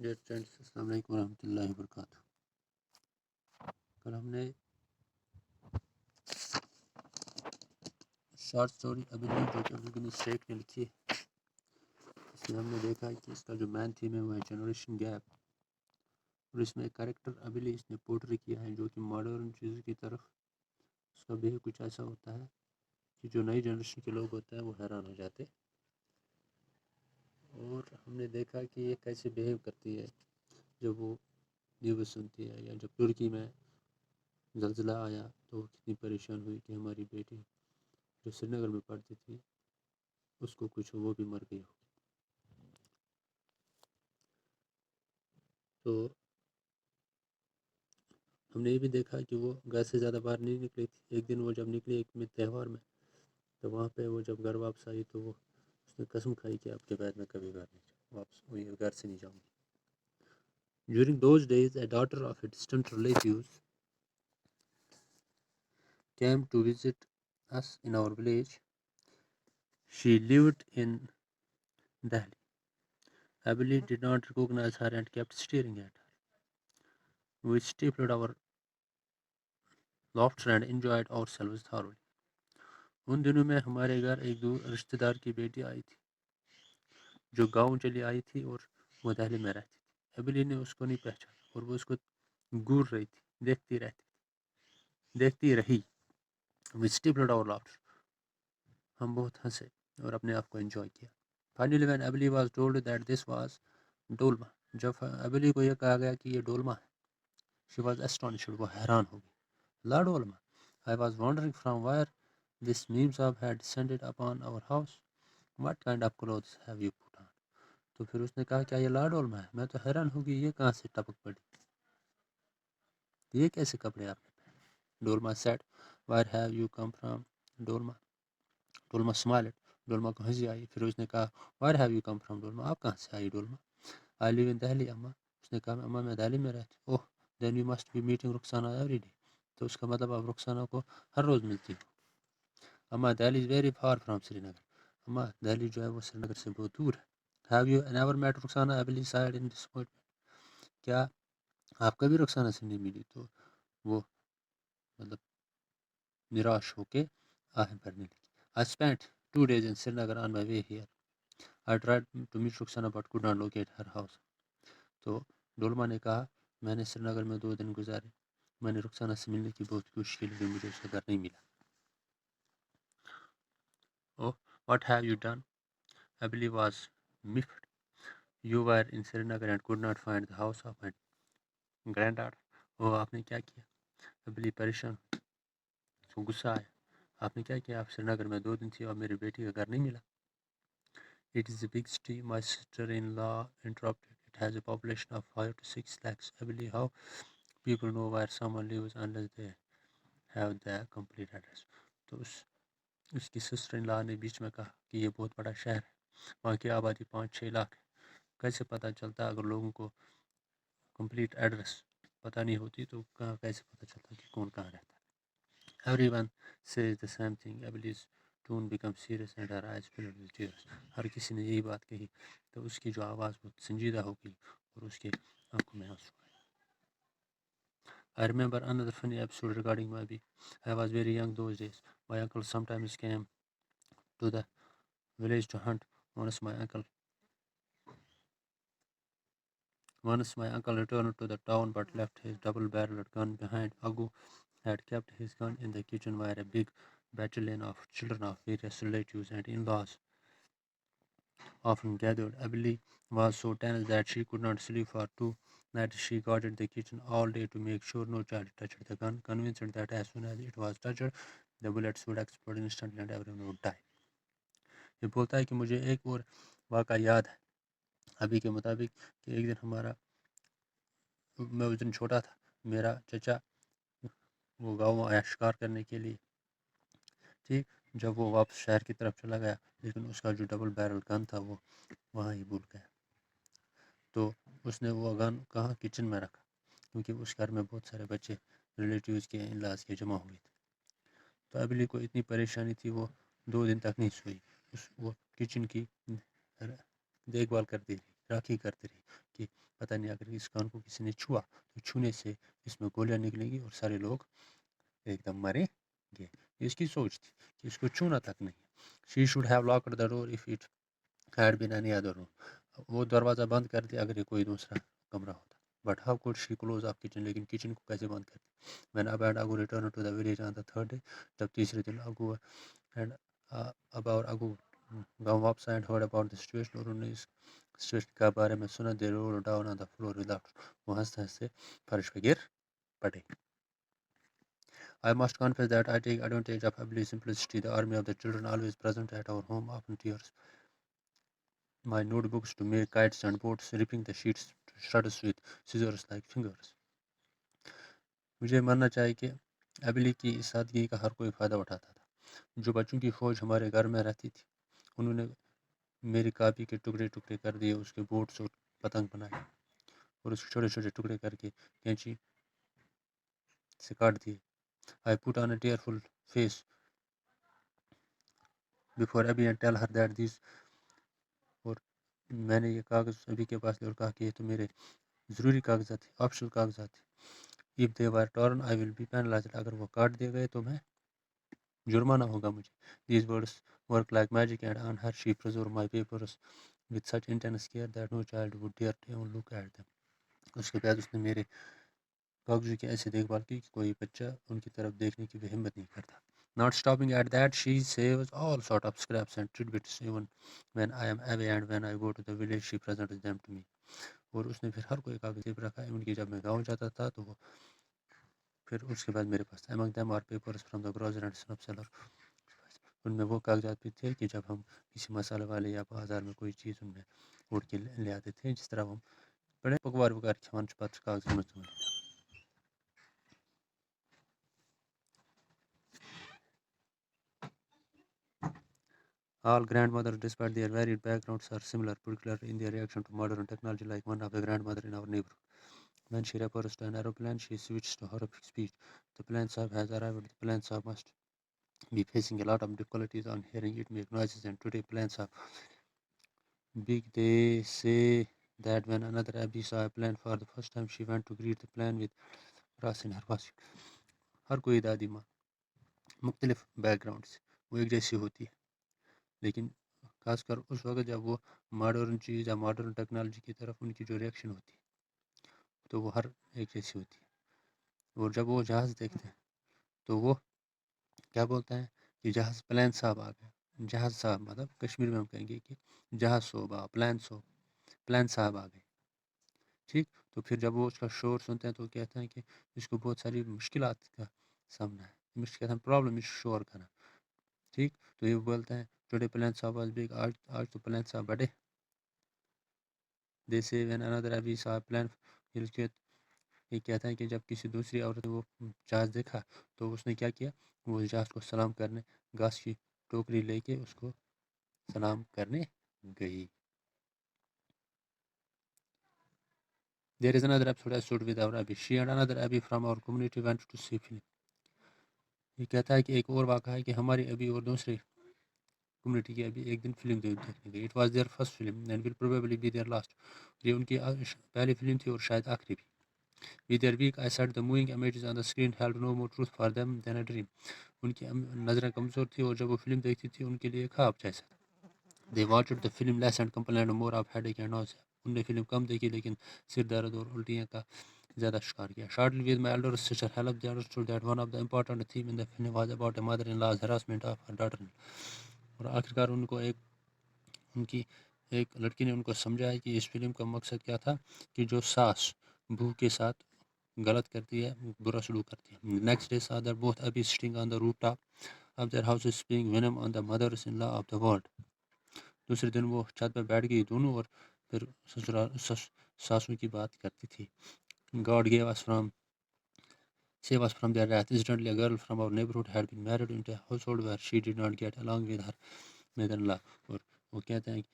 Dear friends, السلام علیکم ورحمۃ اللہ وبرکاتہ۔ کل ہم نے شارٹ اسٹوری ابیلی جو کہ ابن شیخ نے لکھی ہے، اس میں ہم نے دیکھا کہ اس کا جو مین تھیم ہے وہ ہے جنریشن گیپ، اور اس میں ایک کریکٹر ابیلی اس نے پورٹری کیا ہے جو کہ ماڈرن چیزوں کی طرف اس کا بہیو کچھ ایسا ہوتا ہے کہ جو نئی جنریشن کے لوگ ہوتے ہیں وہ حیران ہو جاتے، اور ہم نے دیکھا کہ یہ کیسے بہیو کرتی ہے جب وہ نیوز سنتی ہے، یا جب ترکی میں زلزلہ آیا تو وہ کتنی پریشان ہوئی کہ ہماری بیٹی جو سری نگر میں پڑھتی تھی اس کو کچھ وہ بھی مر گئی ہو۔ تو ہم نے یہ بھی دیکھا کہ وہ گھر سے زیادہ باہر نہیں نکلی تھی۔ ایک دن وہ جب نکلی ایک میں تہوار میں، تو وہاں پہ وہ جب گھر واپس آئی تو وہ اس نے قسم کھائی کہ اب کے بعد میں کبھی گھر نہیں جاؤں، واپس گھر سے نہیں جاؤں گی۔ During those days, a daughter of a distant relative came to visit us in our village. She lived in Delhi. Abili did not recognize her and kept staring at her. We stipulated our laughter and enjoyed ourselves thoroughly. ان دنوں میں ہمارے گھر ایک دور رشتہ دار کی بیٹی آئی تھی جو گاؤں چلی آئی تھی اور وہ دہلی میں رہتی تھی۔ ابلی نے اس کو نہیں پہچانا اور وہ اس کو گور رہی تھی، دیکھتی رہی۔ We stipulated our laughter. ہم بہت ہنسے اور اپنے آپ کو انجوائے کیا۔ Finally, when Abili was told that this was Dolma, جب ابلی کو یہ کہا گیا کہ یہ ڈولما ہے، she was astonished، وہ حیران ہو گئی۔ لا Dolma, I was wondering from where this meme sab had descended upon our house. What kind of clothes have you put on? تو پھر اس نے کہا کیا یہ لا ڈولما ہے؟ میں تو حیران ہو گئی، یہ کہاں سے ٹپک پڑی، یہ کیسے کپڑے آپ نے پہنے؟ Dolma said, where have you come from? Dolma smiled، Dolma کو ہنسی آئی۔ پھر اس نے کہا where have you come from Dolma, آپ کہاں سے آئی Dolma? I live in Delhi اما، اس نے کہا اما میں دہلی میں رہتی ہوں۔ اوہ then you must be meeting Rukhsana every day، تو اس کا مطلب آپ رخسانہ کو ہر روز ملتی ہو۔ اما Delhi is very far from سری نگر، اما دہلی جو ہے وہ سری نگر سے بہت دور ہے۔ Have you never met Rukhsana? Abili sighed in disappointment، کیا آپ کبھی رخسانہ سے نہیں ملی؟ تو وہ مطلب نراش ہو کے آہیں بھرنے لگی۔ I spent 2 days in Srinagar on my way here. I tried to meet Rukhsana but could not locate her house. تو ڈولما نے کہا میں نے سری نگر میں 2 دن گزارے، میں نے رخسانہ سے ملنے کی بہت کوشش کی لیکن مجھے اس کا گھر نہیں ملا۔ Oh, what have you done? Abili was miffed. You were in Srinagar and could not find the house of my granddaughter. وہ آپ نے کیا کیا؟ ابلی پریشان، اس کو غصہ آیا، آپ نے کیا کیا؟ آپ سری نگر میں 2 دن تھی اور میری بیٹی کا گھر نہیں ملا۔ It is a big city, my sister-in-law interrupted. It has a population of 5 to 6 lakhs. Abili, how people know where someone lives unless they have the complete address. تو اس کی سسٹر ان لا نے بیچ میں کہا کہ یہ بہت بڑا شہر ہے، وہاں کی آبادی 5-6 لاکھ ہے، کیسے پتہ چلتا اگر لوگوں کو کمپلیٹ ایڈریس پتہ نہیں ہوتی تو کیسے پتہ چلتا کہ کون کہاں رہتا ہے۔ Everyone says the same thing. Abili's tone becomes serious and her eyes filled with tears. ہر کسی نے یہی بات کہی تو اس کی جو آواز بہت سنجیدہ ہو گئی اور اس کے آنکھوں میں آنسو آئے۔ I remember another funny episode regarding my baby. I was very young those days. My uncle sometimes came to the village to hunt. Once my uncle returned to the town but left his double-barreled gun behind. Agu had kept his gun in the kitchen where a big battalion of children of various relatives and in-laws often gathered. Abili was so tense that she could not sleep for 2 nights. She guarded the kitchen all day to make sure no child touched the gun, convinced that as soon as it was touched, the bullets would explode instantly and everyone would die. یہ بولتا ہے کہ مجھے ایک اور واقعہ یاد ہے ابھی کے مطابق کہ ایک دن میں اس دن چھوٹا تھا، میرا چچا وہ گاؤں آیا شکار کرنے کے لیے، ٹھیک، جب وہ واپس شہر کی طرف چلا گیا لیکن اس کا جو ڈبل بیرل گن تھا وہ وہاں ہی بھول گیا، تو اس نے وہ گن کہاں کچن میں رکھا کیونکہ اس گھر میں بہت سارے بچے ریلیٹیوز کے ان-لاز کے جمع ہوئے تھے۔ تو ابلی کو اتنی پریشانی تھی وہ 2 دن تک نہیں سوئی، وہ کچن کی دیکھ بھال کرتی رہی، راکھی کرتے رہے کہ پتہ نہیں اگر اس کان کو کسی نے چھوا تو چھونے سے اس میں گولیاں نکلیں گی اور سارے لوگ ایک دم مریں گے. اس کی سوچ تھی کہ اس کو چھونا تک نہیں. She should have locked the door if it had been any other room. وہ دروازہ بند کر دیا اگر یہ کوئی دوسرا کمرہ ہوتا. But how could she close off kitchen. لیکن کچن کو کیسے بند کرتی. وین اب اینڈ اگو return to the village on the third day. جب تیسرے دن اگو اینڈ اب اور اگو گاؤں واپس and heard about the situation. اور انہوں نے اس سچویشن کے بارے میں سنا. They roll down on the floor with laughter. وہ ہنستے ہنستے فرش پہ گر پڑے. I must confess that I take advantage of Abili's simplicity. The army of the children always present at our home often tears my notebooks to make kites and boats, ripping the sheets to shreds with scissors like fingers. مجھے ماننا چاہیے کہ ایبلی کی اس سادگی کا ہر کوئی فائدہ اٹھاتا تھا. جو بچوں کی فوج ہمارے گھر میں رہتی تھی انہوں نے میری کاپی کے ٹکڑے ٹکڑے کر دیے. اس کے بوٹس اور پتنگ بنائے اور اس کے چھوٹے چھوٹے ٹکڑے کر کے کینچی سے کاٹ دیے. I put on a tearful face before Abby and tell her that these. اور میں نے یہ کاغذ ابھی کے پاس لے اور کہا کہ یہ تو میرے ضروری کاغذات تھے, آپشنل کاغذات تھے. if they were torn I will be penalized. اگر وہ کاٹ دیے گئے تو میں جرمانہ ہوگا مجھے. these words work like magic and on her she preserved my papers with such intense care that no child would dare to even look at them. اس کے بعد اس نے میرے کاغذوں کی ایسے دیکھ بھال کی کہ کوئی بچہ ان کی طرف دیکھنے کی بھی ہمت نہیں کرتا. Not stopping at that, she saves all sort of scraps and tidbits even when I am away, and when I go to the village she presents them to me. اور اس نے پھر ہر کوئی کاغذ رکھا ہے ان کی. جب میں گاؤں جاتا تھا تو وہ پھر اس کے بعد میرے پاس تھا. Among them are papers from the grocer and snuff seller. ان میں وہ کاغذات بھی تھے کہ جب ہم کسی مسالے والے یا بازار میں کوئی چیز ان میں اڑ کے لے آتے تھے, جس طرح ہم بڑے پکوار وکار کھان پتہ کاغذ میں. All grandmothers, despite their varied backgrounds, are similar, particularly in their reaction to modern technology, like one of the grandmothers in our neighborhood. When she refers to an aeroplane, she switches to horrific speech. The plane sahib has arrived. The plane sahib must be facing a lot of difficulties on hearing it make noises, and today plane sahib big. They say that when another Abby saw a plane for the first time, she went to greet the plane with grass in her basket. ہر کوئی دادی ماں مختلف back ground سے وہ ایک جیسی ہوتی ہے, لیکن خاص کر اس وقت جب وہ ماڈرن چیز یا ماڈرن ٹیکنالوجی کی طرف ان کی جو ریئیکشن ہوتی ہے تو وہ ہر ایک جیسی ہوتی ہے. اور جب وہ جہاز دیکھتے ہیں تو وہ کیا بولتے ہیں کہ جہاز پلین صاحب آ گیا. جہاز صاحب مطلب کشمیر میں ہم کہیں گے کہ جہاز صوب آ, پلین صاحب آ گئے. ٹھیک, تو پھر جب وہ اس کا شور سنتے ہیں تو کہتے ہیں کہ اس کو بہت ساری مشکلات کا سامنا ہے. کہتے ہیں پرابلم اس شور کرنا. ٹھیک, تو یہ بولتے ہیں ٹوڈے پلین صاحب واز بگ. آج تو پلین صاحب بڑے. دے سے وین انادر ابھی صاحب پلین. یہ کہتا ہے کہ جب کسی دوسری عورت نے وہ جہاز دیکھا تو اس نے کیا کیا, وہ جہاز کو سلام کرنے گھاس کی ٹوکری لے کے اس کو سلام کرنے گئی. There is another episode with our Abby. She and another Abby from our community went to see film. یہ کہتا ہے کہ ایک اور واقعہ ہے کہ ہماری ابھی اور دوسرے کمیونٹی کی ابھی ایک دن فلم دیکھنے گئی. It was their first film and will probably be their last. یہ ان کی پہلی فلم تھی اور شاید آخری بھی. With their weak eyesight, the moving images on the screen held no more truth for them than a dream. ان کی نظریں کمزور تھی اور جب وہ فلم دیکھتی تھی ان کے لیے خواب جیسا تھا. They watched the film less and complained more of headache and nausea. ان نے فلم کم دیکھی لیکن سر درد اور الٹیاں کا زیادہ شکار کیا. Shortly with my elder sister help, they understood that one of the important themes in the film was about a mother-in-law's harassment of her daughter. اور آخرکار ان کو ان کی ایک لڑکی نے ان کو سمجھایا کہ اس فلم کا مقصد کیا تھا کہ جو ساس بہو کے ساتھ غلط کرتی ہے, برا سلوک کرتی ہے. Next day saw that both Abby sitting on the rooftop of their houses spewing venom on the mothers-in-law of the world. دوسرے دن وہ چھت پہ بیٹھ گئی دونوں اور پھر ساسوں کی بات کرتی تھی. God gave us save us from their wrath. Incidentally, a girl from our neighborhood had been married into a household where she did not get along with her mother-in-law. اور وہ کہتے ہیں کہ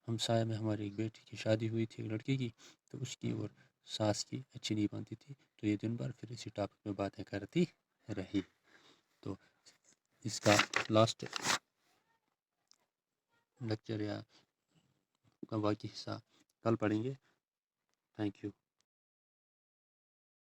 ہمسایہ میں ہماری ایک بیٹی کی شادی ہوئی تھی ایک لڑکی کی, تو اس کی اور ساس کی اچھی نہیں بنتی تھی, تو یہ دن بھر پھر اسی ٹاپک میں باتیں کرتی رہی. تو اس کا لاسٹ لیکچر یا کا باقی حصہ کل پڑھیں گے. Thank you.